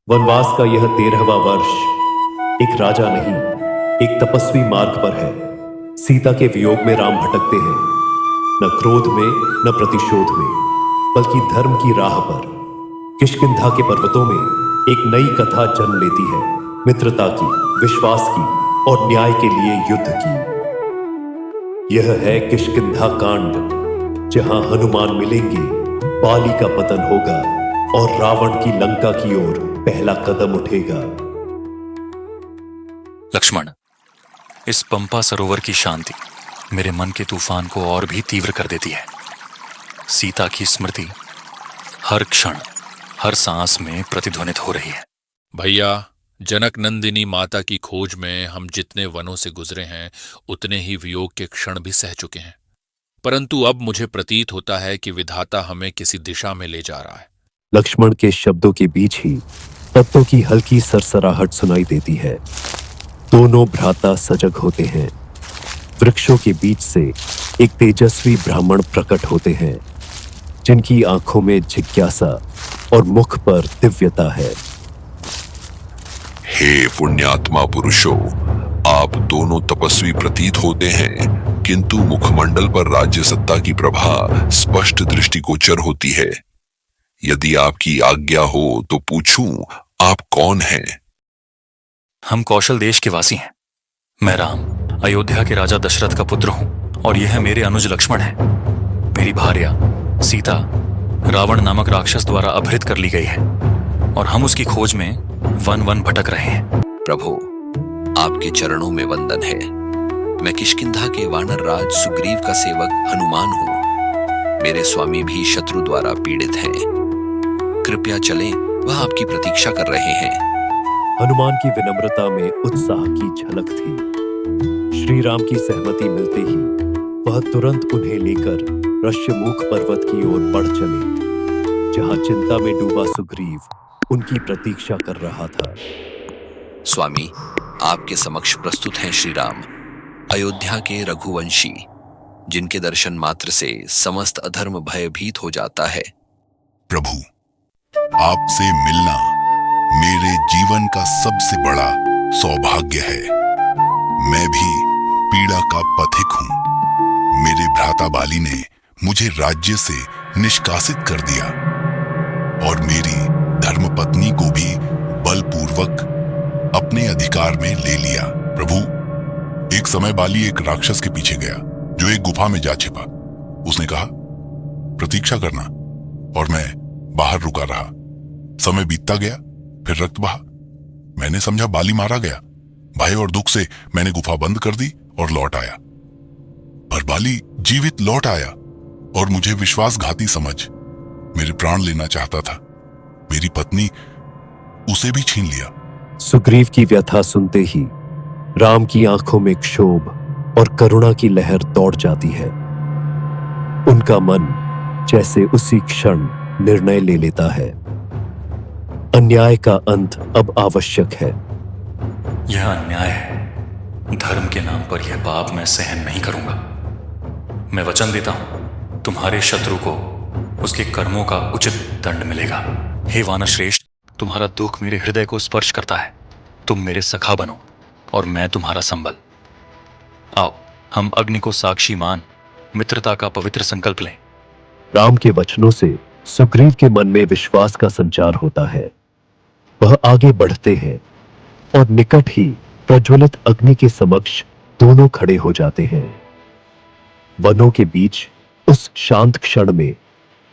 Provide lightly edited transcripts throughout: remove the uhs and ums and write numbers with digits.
वनवास का यह 13वां वर्ष एक राजा नहीं, एक तपस्वी मार्ग पर है। सीता के वियोग में राम भटकते हैं, न क्रोध में न प्रतिशोध में, बल्कि धर्म की राह पर। किष्किंधा के पर्वतों में एक नई कथा जन्म लेती है, मित्रता की, विश्वास की और न्याय के लिए युद्ध की। यह है किष्किंधा कांड, जहां हनुमान मिलेंगे, बाली का पतन होगा और रावण की लंका की ओर पहला कदम उठेगा। लक्ष्मण, इस पंपा सरोवर की शांति मेरे मन के तूफान को और भी तीव्र कर देती है। सीता की स्मृति हर क्षण, हर सांस में प्रतिध्वनित हो रही है। भैया, जनक नंदिनी माता की खोज में हम जितने वनों से गुजरे हैं, उतने ही वियोग के क्षण भी सह चुके हैं। परंतु अब मुझे प्रतीत होता है कि विधाता हमें किसी दिशा में ले जा रहा है। लक्ष्मण के शब्दों के बीच ही पत्तों की हल्की सरसराहट सुनाई देती है। दोनों भ्राता सजग होते हैं। वृक्षों के बीच से एक तेजस्वी ब्राह्मण प्रकट होते हैं, जिनकी आंखों में जिज्ञासा और मुख पर दिव्यता है। हे पुण्यात्मा पुरुषों, आप दोनों तपस्वी प्रतीत होते हैं, किंतु मुखमंडल पर राज्य सत्ता की प्रभा स्पष्ट दृष्टिगोचर होती है। यदि आपकी आज्ञा हो तो पूछूं, आप कौन हैं? हम कौशल देश के वासी हैं। मैं राम, अयोध्या के राजा दशरथ का पुत्र हूं, और यह मेरे अनुज लक्ष्मण है। मेरी भार्या सीता रावण नामक राक्षस द्वारा अपहृत कर ली गई है, और हम उसकी खोज में वन वन भटक रहे हैं। प्रभु, आपके चरणों में वंदन है। मैं किष्किंधा के वानर राज सुग्रीव का सेवक हनुमान हूं। मेरे स्वामी भी शत्रु द्वारा पीड़ित हैं। कृपया चलें, वह आपकी प्रतीक्षा कर रहे हैं। हनुमान की विनम्रता में उत्साह की झलक थी। श्री राम की सहमति मिलते ही वह तुरंत उन्हें लेकर ऋष्यमुख पर्वत की ओर बढ़ चले, जहां चिंता में डूबा सुग्रीव उनकी प्रतीक्षा कर रहा था। स्वामी, आपके समक्ष प्रस्तुत हैं श्री राम, अयोध्या के रघुवंशी, जिनके दर्शन मात्र से समस्त अधर्म भयभीत हो जाता है। प्रभु, आपसे मिलना मेरे जीवन का सबसे बड़ा सौभाग्य है। मैं भी पीड़ा का पथिक हूं। मेरे भ्राता बाली ने मुझे राज्य से निष्कासित कर दिया और मेरी धर्मपत्नी को भी बलपूर्वक अपने अधिकार में ले लिया। प्रभु, एक समय बाली एक राक्षस के पीछे गया, जो एक गुफा में जा छिपा। उसने कहा, प्रतीक्षा करना, और मैं बाहर रुका रहा। समय बीतता गया, फिर रक्त बहा। मैंने समझा बाली मारा गया। भय और दुख से मैंने गुफा बंद कर दी और लौट आया। पर बाली जीवित लौट आया और मुझे विश्वासघाती समझ मेरे प्राण लेना चाहता था। मेरी पत्नी उसे भी छीन लिया। सुग्रीव की व्यथा सुनते ही राम की आंखों में क्षोभ और करुणा की लहर दौड़ जाती है। उनका मन जैसे उसी क्षण निर्णय ले लेता है। अन्याय का अंत अब आवश्यक है। यह अन्याय है। धर्म के नाम पर यह पाप मैं सहन नहीं करूंगा। मैं वचन देता हूं, तुम्हारे शत्रु को उसके कर्मों का उचित दंड मिलेगा। हे वानर श्रेष्ठ, तुम्हारा दुख मेरे हृदय को स्पर्श करता है। तुम मेरे सखा बनो और मैं तुम्हारा संबल। आओ, हम अग्नि को साक्षी मान मित्रता का पवित्र संकल्प लें। राम के वचनों से सुग्रीव के मन में विश्वास का संचार होता है। वह आगे बढ़ते हैं और निकट ही प्रज्वलित अग्नि के समक्ष दोनों खड़े हो जाते हैं। वनों के बीच उस शांत क्षण में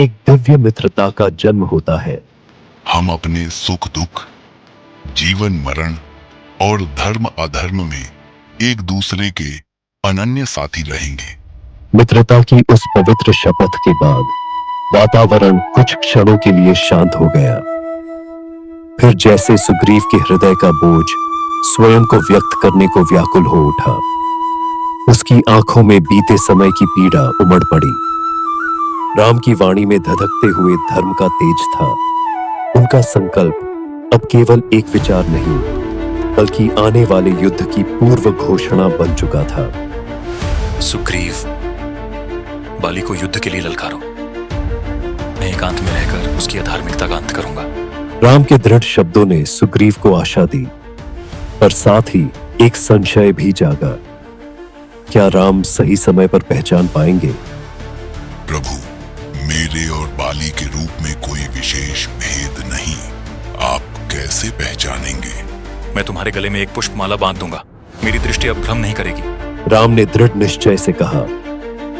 एक दिव्य मित्रता का जन्म होता है। हम अपने सुख दुख, जीवन मरण और धर्म अधर्म में एक दूसरे के अनन्य साथी रहेंगे। मित्रता की उस पवित्र शपथ के बाद वातावरण कुछ क्षणों के लिए शांत हो गया। फिर जैसे सुग्रीव के हृदय का बोझ स्वयं को व्यक्त करने को व्याकुल हो उठा। उसकी आंखों में बीते समय की पीड़ा उमड़ पड़ी। राम की वाणी में धधकते हुए धर्म का तेज था। उनका संकल्प अब केवल एक विचार नहीं, बल्कि आने वाले युद्ध की पूर्व घोषणा बन चुका था। सुग्रीव, बाली को युद्ध के लिए ललकारो। मैं एकांत में रहकर उसकी अधार्मिकता का अंत करूंगा। राम के दृढ़ शब्दों ने सुग्रीव को आशा दी, पर साथ ही एक संशय भी जागा। क्या राम सही समय पर पहचान पाएंगे? प्रभु, मेरे और बाली के रूप में कोई विशेष भेद नहीं, आप कैसे पहचानेंगे? मैं तुम्हारे गले में एक पुष्पमाला बांध दूंगा, मेरी दृष्टि अब भ्रम नहीं करेगी। राम ने दृढ़ निश्चय से कहा,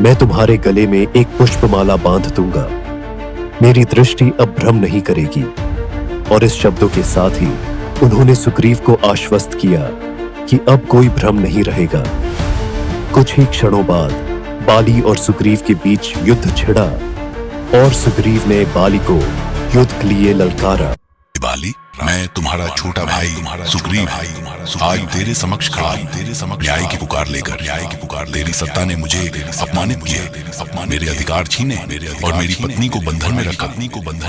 मैं तुम्हारे गले में एक पुष्पमाला बांध दूंगा, मेरी दृष्टि अब भ्रम नहीं करेगी। और इस शब्दों के साथ ही उन्होंने सुग्रीव को आश्वस्त किया कि अब कोई भ्रम नहीं रहेगा। कुछ ही क्षणों बाद बाली और सुग्रीव के बीच युद्ध छिड़ा और सुग्रीव ने बाली को युद्ध के लिए ललकारा। बाली, मैं तुम्हारा छोटा भाई सुग्रीव आज तेरे समक्ष खड़ा हूं, न्याय की पुकार लेकर। तेरी सत्ता ने मुझे अपमानित किया, मेरे अधिकार छीने और मेरी पत्नी को बंधन में रखा।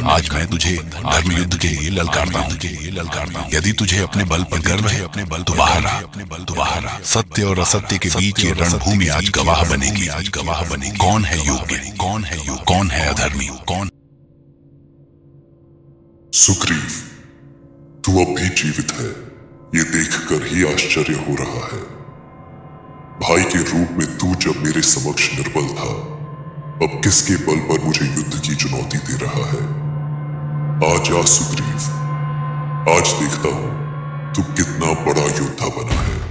आज मैं तुझे धर्म युद्ध के लिए ललकारता हूं। यदि तुझे अपने बल पर गर्व है तो बाहर आ। सत्य और असत्य के बीच ये रणभूमि आज गवाह बनेगी। कौन है योग्य, कौन है अधर्मी, कौन? सुग्रीव, तू अब भी जीवित है, ये देखकर ही आश्चर्य हो रहा है। भाई के रूप में तू जब मेरे समक्ष निर्बल था, अब किसके बल पर मुझे युद्ध की चुनौती दे रहा है? आज आ सुग्रीव, आज देखता हूं तू कितना बड़ा योद्धा बना है।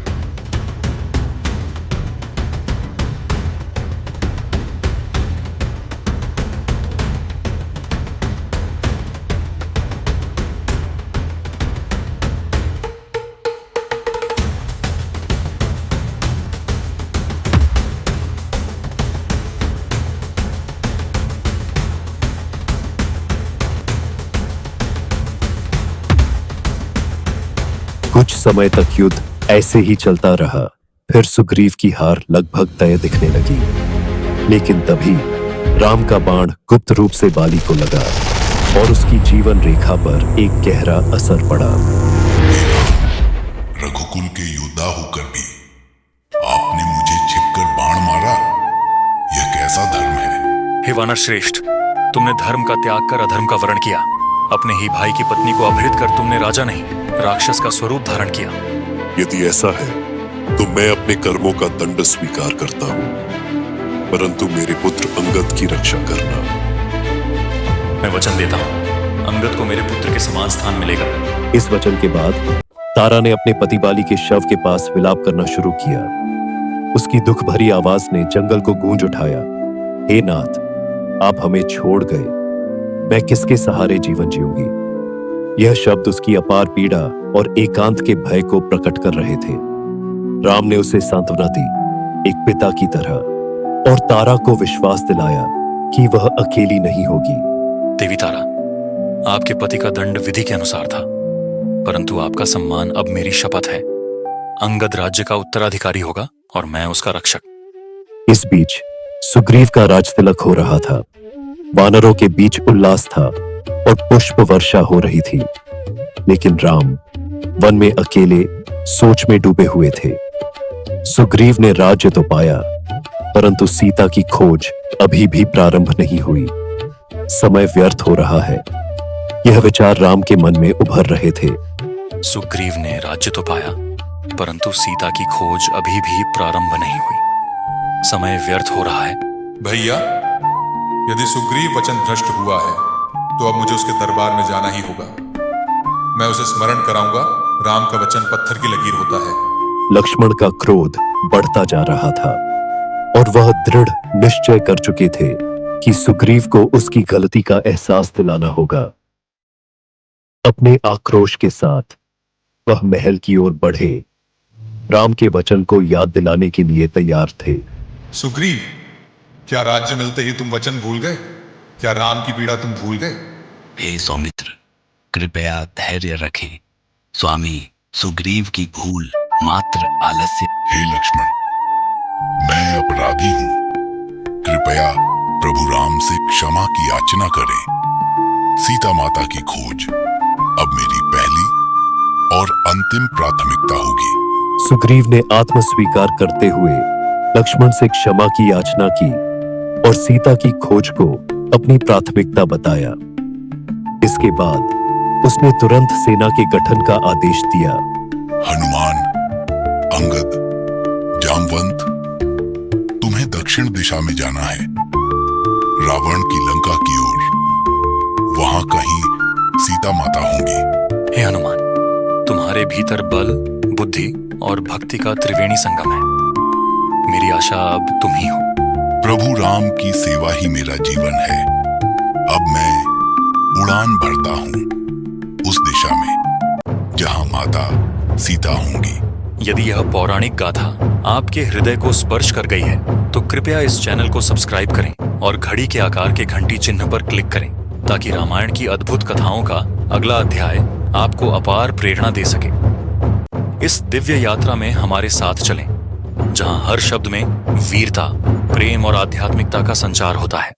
कुछ समय तक युद्ध ऐसे ही चलता रहा। फिर सुग्रीव की हार लगभग तय दिखने लगी, लेकिन तभी राम का बाण गुप्त रूप से बाली को लगा और उसकी जीवन रेखा पर एक गहरा असर पड़ा। रघुकुल के योद्धा होकर भी आपने मुझे छिपकर बाण मारा, यह कैसा धर्म है? हे वानर श्रेष्ठ, तुमने धर्म का त्याग कर अधर्म का वर्ण किया। अपने ही भाई की पत्नी को अपहृत कर तुमने राजा नहीं, राक्षस का स्वरूप धारण किया। यदि ऐसा है तो मैं अपने कर्मों का दंड स्वीकार करता हूं, परंतु मेरे पुत्र अंगद की रक्षा करना। मैं वचन देता हूं, अंगद को मेरे पुत्र के समान स्थान मिलेगा। इस वचन के बाद तारा ने अपने पति बाली के शव के पास विलाप करना शुरू किया। उसकी दुख भरी आवाज ने जंगल को गूंज उठाया। हे नाथ, आप हमें छोड़ गए, मैं किसके सहारे जीवन जीऊंगी? यह शब्द उसकी अपार पीड़ा और एकांत के भय को प्रकट कर रहे थे। राम ने उसे सांत्वना दी, एक पिता की तरह, और तारा को विश्वास दिलाया कि वह अकेली नहीं होगी। देवी तारा, आपके पति का दंड विधि के अनुसार था, परंतु आपका सम्मान अब मेरी शपथ है। अंगद राज्य का उत्तराधिकारी होगा और मैं उसका रक्षक। इस बीच सुग्रीव का राजतिलक हो रहा था। वानरों के बीच उल्लास था और पुष्प वर्षा हो रही थी, लेकिन राम वन में अकेले सोच में डूबे हुए थे। सुग्रीव ने राज्य तो पाया, परंतु सीता की खोज अभी भी प्रारंभ नहीं हुई। समय व्यर्थ हो रहा है, यह विचार राम के मन में उभर रहे थे। सुग्रीव ने राज्य तो पाया, परंतु सीता की खोज अभी भी प्रारंभ नहीं हुई। समय व्यर्थ हो रहा है। भैया, यदि सुग्रीव वचन भ्रष्ट हुआ है तो अब मुझे उसके दरबार में जाना ही होगा। मैं उसे स्मरण कराऊंगा, राम का वचन पत्थर की लकीर होता है। लक्ष्मण का क्रोध बढ़ता जा रहा था और वह दृढ़ निश्चय कर चुके थे कि सुग्रीव को उसकी गलती का एहसास दिलाना होगा। अपने आक्रोश के साथ वह महल की ओर बढ़े, राम के वचन को याद दिलाने के लिए तैयार थे। सुग्रीव, क्या राज्य मिलते ही तुम वचन भूल गए? क्या राम की पीड़ा तुम भूल गए? हे सौमित्र, कृपया धैर्य रखें। स्वामी, सुग्रीव की भूल मात्र आलस्य। हे लक्ष्मण, मैं अपराधी हूं, कृपया प्रभु राम से क्षमा की याचना करें। सीता माता की खोज अब मेरी पहली और अंतिम प्राथमिकता होगी। सुग्रीव ने आत्मस्वीकार करते हुए लक्ष्मण से क्षमा की याचना की और सीता की खोज को अपनी प्राथमिकता बताया। इसके बाद उसने तुरंत सेना के गठन का आदेश दिया। हनुमान, अंगद, जामवंत, तुम्हें दक्षिण दिशा में जाना है, रावण की लंका की ओर। वहां कहीं सीता माता होंगी। हे हनुमान, तुम्हारे भीतर बल, बुद्धि और भक्ति का त्रिवेणी संगम है। मेरी आशा अब तुम ही हो। प्रभु राम की सेवा ही मेरा जीवन है। अब मैं उड़ान भरता हूं उस दिशा में जहां माता सीता होंगी। यदि यह पौराणिक गाथा आपके हृदय को स्पर्श कर गई है तो कृपया इस चैनल को सब्सक्राइब करें और घड़ी के आकार के घंटी चिन्ह पर क्लिक करें ताकि रामायण की अद्भुत कथाओं का अगला अध्याय आपको अपार प्रेरणा दे सके। इस दिव्य यात्रा में हमारे साथ चलें, जहां हर शब्द में वीरता, प्रेम और आध्यात्मिकता का संचार होता है।